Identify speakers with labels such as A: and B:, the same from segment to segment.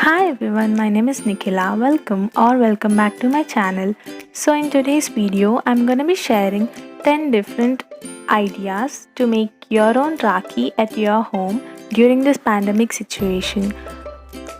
A: Hi everyone, my name is Nikhila. Welcome back to my channel. So in today's video, I'm going to be sharing 10 different ideas to make your own Rakhi at your home during this pandemic situation.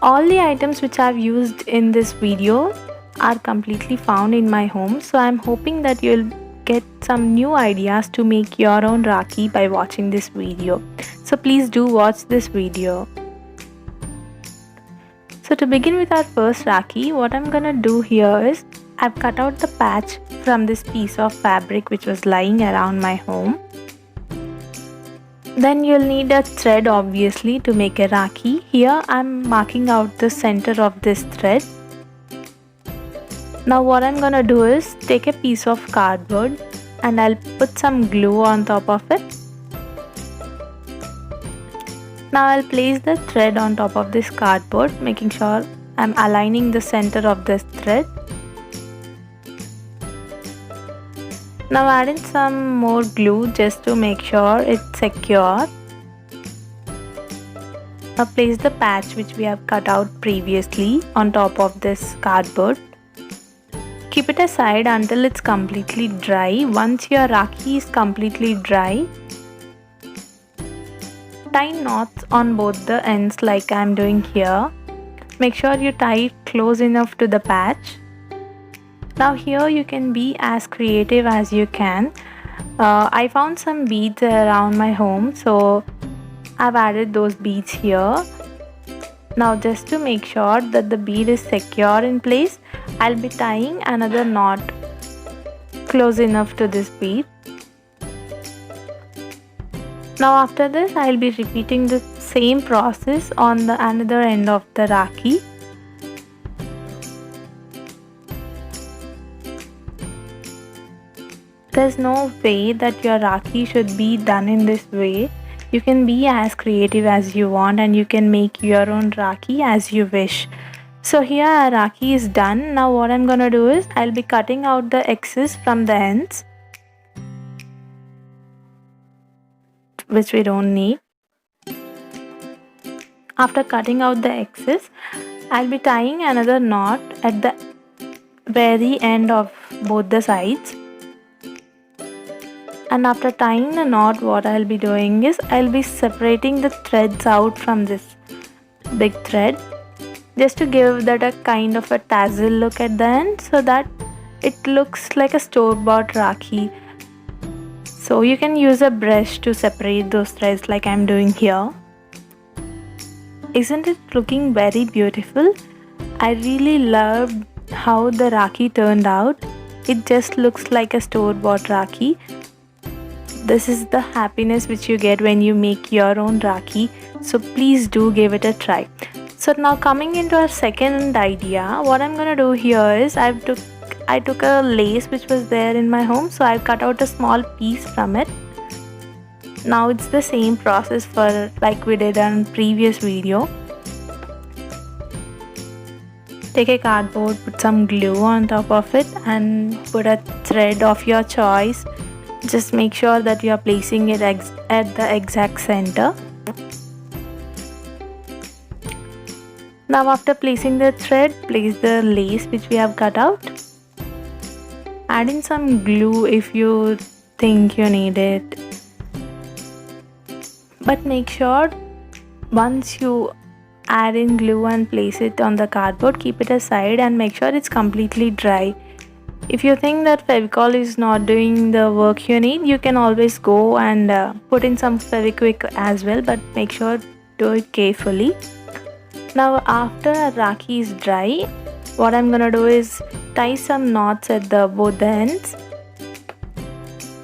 A: All the items which I've used in this video are completely found in my home, so I'm hoping that you'll get some new ideas to make your own Rakhi by watching this video. So please do watch this video. So to begin with our first Rakhi, what I'm gonna do here is I've cut out the patch from this piece of fabric which was lying around my home. Then you'll need a thread obviously to make a Rakhi. Here I'm marking out the center of this thread. Now what I'm gonna do is take a piece of cardboard and I'll put some glue on top of it. Now I'll place the thread on top of this cardboard, making sure I'm aligning the center of this thread. Now add in some more glue just to make sure it's secure. Now place the patch which we have cut out previously on top of this cardboard. Keep it aside until it's completely dry. Once your Rakhi is completely dry, tie knots on both the ends like I'm doing here. Make sure you tie it close enough to the patch. Now here you can be as creative as you can. I found some beads around my home, so I've added those beads here. Now just to make sure that the bead is secure in place, I'll be tying another knot close enough to this bead. Now after this, I'll be repeating the same process on the another end of the Rakhi. There's no way that your Rakhi should be done in this way. You can be as creative as you want and you can make your own Rakhi as you wish. So here our Rakhi is done. Now what I'm gonna do is I'll be cutting out the excess from the ends, which we don't need. After cutting out the excess, I'll be tying another knot at the very end of both the sides. And after tying the knot, what I'll be doing is I'll be separating the threads out from this big thread just to give that a kind of a tassel look at the end so that it looks like a store-bought Rakhi. So you can use a brush to separate those threads like I'm doing here. Isn't it looking very beautiful? I really loved how the Rakhi turned out. It just looks like a store-bought Rakhi. This is the happiness which you get when you make your own Rakhi. So please do give it a try. So now coming into our second idea, what I'm gonna do here is I took a lace which was there in my home, so I cut out a small piece from it. Now it's the same process for like we did on previous video. Take a cardboard, put some glue on top of it and put a thread of your choice. Just make sure that you are placing it at the exact center. Now after placing the thread, place the lace which we have cut out. Add in some glue if you think you need it. But make sure once you add in glue and place it on the cardboard, keep it aside and make sure it's completely dry. If you think that Fevicol is not doing the work you need, you can always go and put in some Fevikwik as well, but make sure do it carefully. Now after our Rakhi is dry, what I'm gonna do is tie some knots at both the ends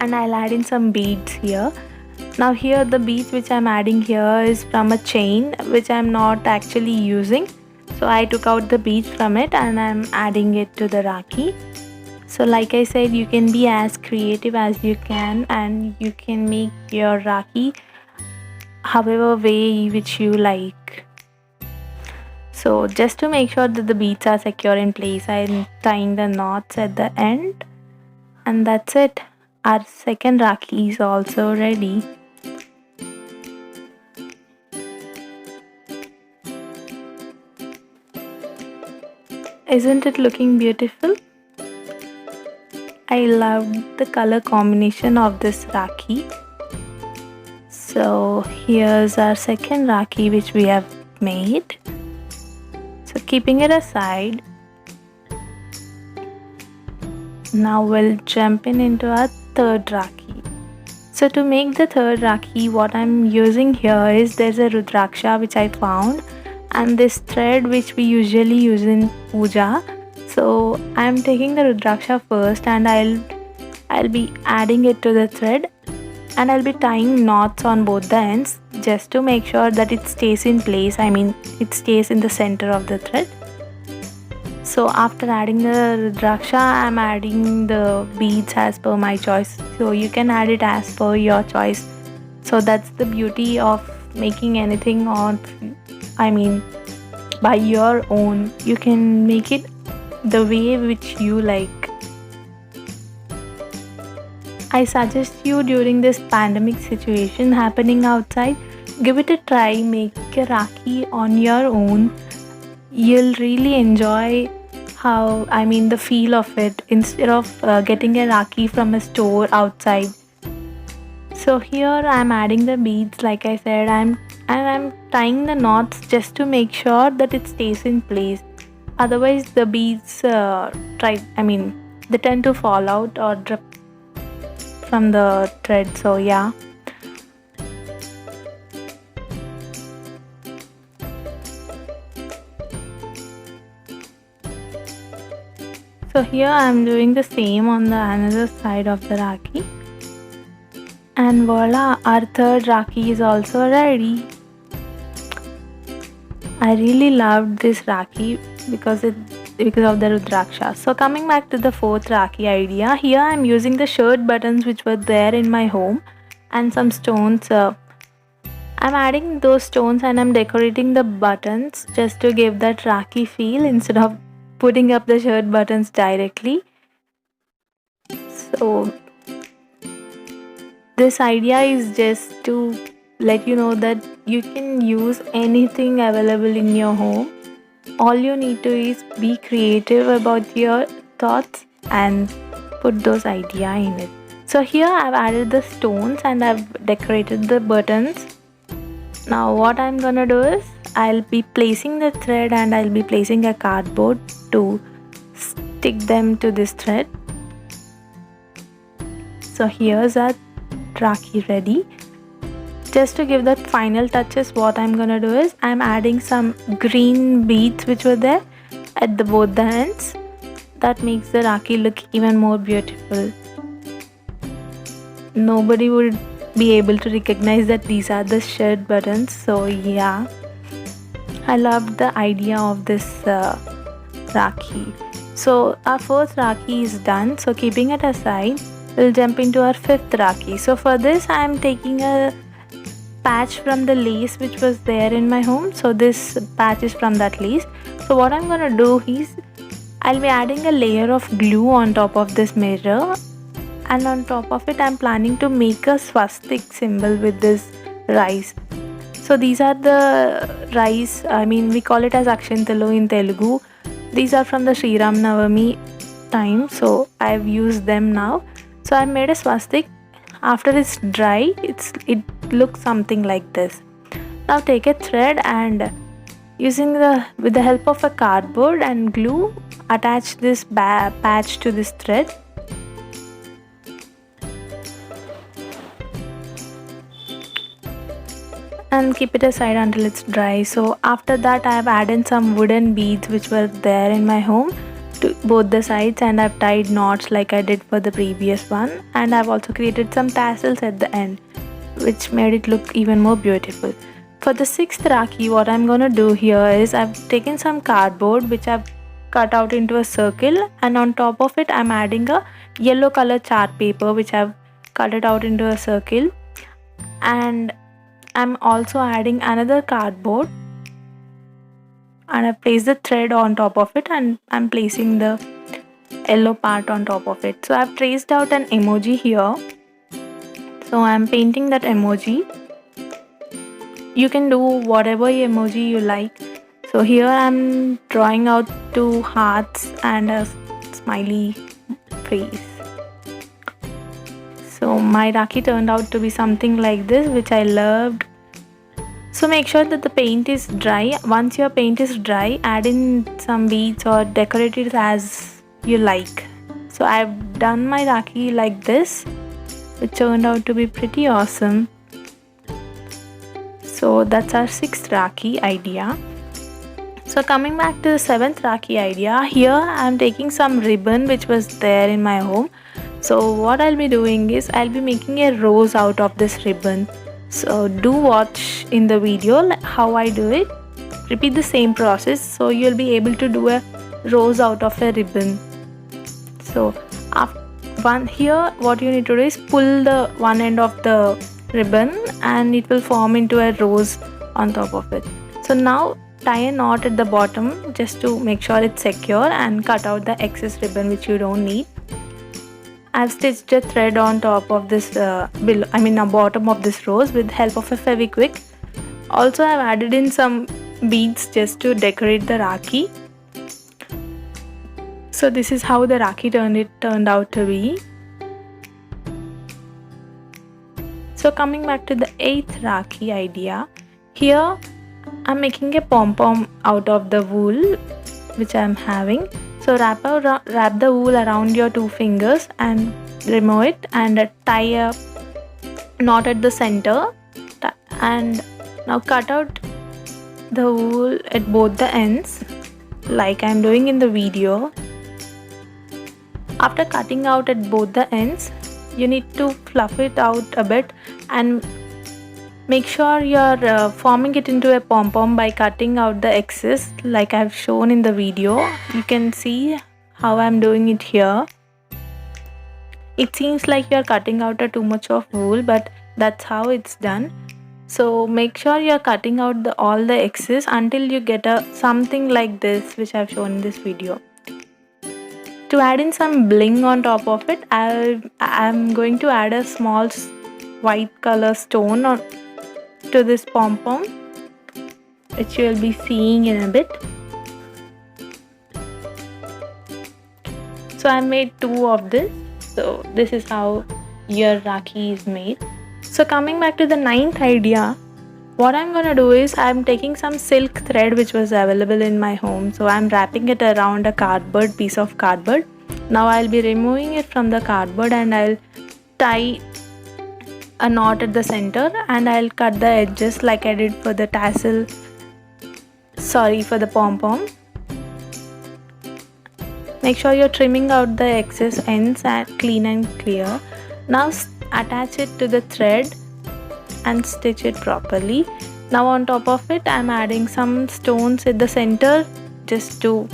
A: and I'll add in some beads here. Now here the beads which I'm adding here is from a chain which I'm not actually using. So I took out the beads from it and I'm adding it to the Rakhi. So like I said, you can be as creative as you can and you can make your Rakhi however way which you like. So just to make sure that the beads are secure in place, I'm tying the knots at the end and that's it. Our second Rakhi is also ready. Isn't it looking beautiful? I love the color combination of this Rakhi. So here's our second Rakhi which we have made. So keeping it aside, now we'll jump into our third Rakhi. So to make the third Rakhi, what I'm using here is there's a Rudraksha which I found, and this thread which we usually use in puja. So I'm taking the Rudraksha first, and I'll be adding it to the thread, and I'll be tying knots on both the ends just to make sure that it stays in place. I mean, it stays in the center of the thread. So after adding the Rudraksha, I'm adding the beads as per my choice. So you can add it as per your choice. So that's the beauty of making anything on, I mean, by your own. You can make it the way which you like. I suggest you during this pandemic situation happening outside, give it a try, make a Rakhi on your own. You'll really enjoy the feel of it instead of getting a Rakhi from a store outside. So here I'm adding the beads, like I said, I'm tying the knots just to make sure that it stays in place. Otherwise, the beads they tend to fall out or drip from the thread. So yeah. So here I'm doing the same on the another side of the Rakhi. And voila, our third Rakhi is also ready. I really loved this Rakhi because of the Rudraksha. So coming back to the fourth Rakhi idea, here I'm using the shirt buttons which were there in my home and some stones. I'm adding those stones and I'm decorating the buttons just to give that Rakhi feel instead of putting up the shirt buttons directly. So this idea is just to let you know that you can use anything available in your home. All you need to is be creative about your thoughts and put those idea in it. So here I've added the stones and I've decorated the buttons. Now what I'm gonna do is I'll be placing the thread and I'll be placing a cardboard to stick them to this thread. So here's our Rakhi ready. Just to give that final touches, what I'm gonna do is I'm adding some green beads which were there at both the ends. That makes the Rakhi look even more beautiful. Nobody would be able to recognize that these are the shirt buttons. So yeah, I love the idea of this Rakhi. So our fourth Rakhi is done. So keeping it aside, we'll jump into our fifth Rakhi. So for this, I am taking a patch from the lace which was there in my home. So this patch is from that lace. So what I'm gonna do is I'll be adding a layer of glue on top of this mirror, and on top of it I'm planning to make a swastik symbol with this rice. So these are the rice, we call it as Akshantalu in Telugu. These are from the Sri Ram Navami time, so I've used them now. So I made a swastik. After it's dry, it looks something like this. Now take a thread and with the help of a cardboard and glue, attach this patch to this thread. And keep it aside until it's dry. So after that, I have added some wooden beads which were there in my home to both the sides, and I've tied knots like I did for the previous one, and I've also created some tassels at the end which made it look even more beautiful. For the sixth Rakhi, what I'm gonna do here is I've taken some cardboard which I've cut out into a circle, and on top of it I'm adding a yellow color chart paper which I've cut it out into a circle, and I'm also adding another cardboard, and I place the thread on top of it, and I'm placing the yellow part on top of it. So I've traced out an emoji here. So I'm painting that emoji. You can do whatever emoji you like. So here I'm drawing out 2 hearts and a smiley face. So my Rakhi turned out to be something like this, which I loved. So make sure that the paint is dry. Once your paint is dry, add in some beads or decorate it as you like. So I've done my Rakhi like this, which turned out to be pretty awesome. So that's our 6th Rakhi idea. So coming back to the 7th Rakhi idea, here I'm taking some ribbon which was there in my home. So what I'll be doing is I'll be making a rose out of this ribbon. So do watch in the video how I do it. Repeat the same process so you'll be able to do a rose out of a ribbon. So here what you need to do is pull the one end of the ribbon and it will form into a rose on top of it. So now tie a knot at the bottom just to make sure it's secure and cut out the excess ribbon which you don't need. I've stitched a thread on top of this bottom of this rose with help of a Fevikwik. Also I've added in some beads just to decorate the Rakhi. So this is how the Rakhi turned out to be. So coming back to the 8th Rakhi idea, here I'm making a pom-pom out of the wool which I'm having. So wrap the wool around your 2 fingers and remove it and tie a knot at the center, and now cut out the wool at both the ends like I'm doing in the video. After cutting out at both the ends, you need to fluff it out a bit and make sure you're forming it into a pom-pom by cutting out the excess like I've shown in the video. You can see how I'm doing it here. It seems like you're cutting out too much of wool, but that's how it's done. So make sure you're cutting out all the excess until you get something like this which I've shown in this video. To add in some bling on top of it, I'm going to add a small white color stone to this pom-pom, which you will be seeing in a bit. So I made 2 of this. So this is how your Rakhi is made. So coming back to the 9th idea, what I'm gonna do is I'm taking some silk thread which was available in my home. So I'm wrapping it around a piece of cardboard. Now I'll be removing it from the cardboard and I'll tie a knot at the center and I'll cut the edges like I did for the for the pom-pom. Make sure you're trimming out the excess ends and clean and clear. Now attach it to the thread and stitch it properly. Now on top of it I'm adding some stones at the center just to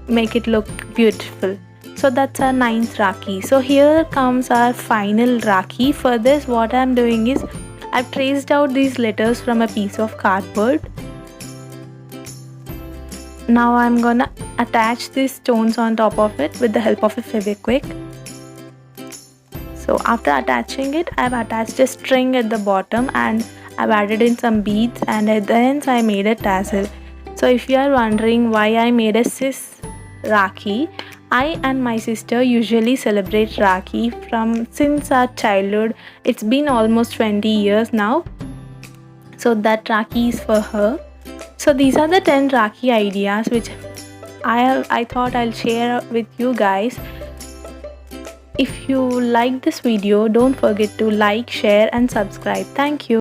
A: make it look beautiful. So that's our 9th Rakhi. So here comes our final Rakhi. For this what I'm doing is I've traced out these letters from a piece of cardboard. Now I'm gonna attach these stones on top of it with the help of a Fevikwik. So after attaching it, I've attached a string at the bottom and I've added in some beads, and at the ends I made a tassel. So if you are wondering why I made a sis Rakhi, I and my sister usually celebrate Rakhi since our childhood. It's been almost 20 years now. So that Rakhi is for her. So these are the 10 Rakhi ideas which I thought I'll share with you guys. If you like this video, don't forget to like, share and subscribe. Thank you.